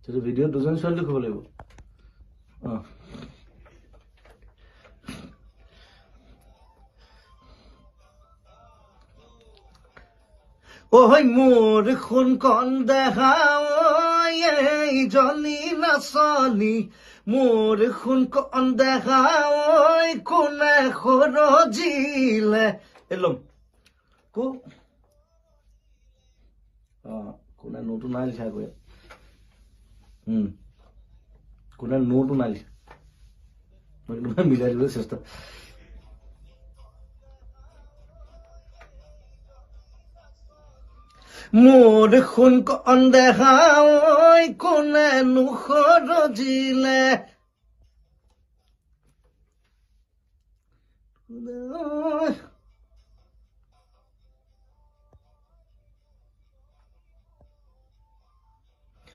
video' দুজন ছোৱালী দেখাব লাগিব ওই মোর খুন কন দেখাও এই জনি নাচনি মোর খুন কন দেখাও কোনে খরজিলে এলম কো কোনে নোটটো নাই লিখা গৈ কোনে নোটটো নাই লিখা মই মিলাই দিবলৈ চেষ্টা মোর খুন কন দেখাও কোনে নুখরজিলে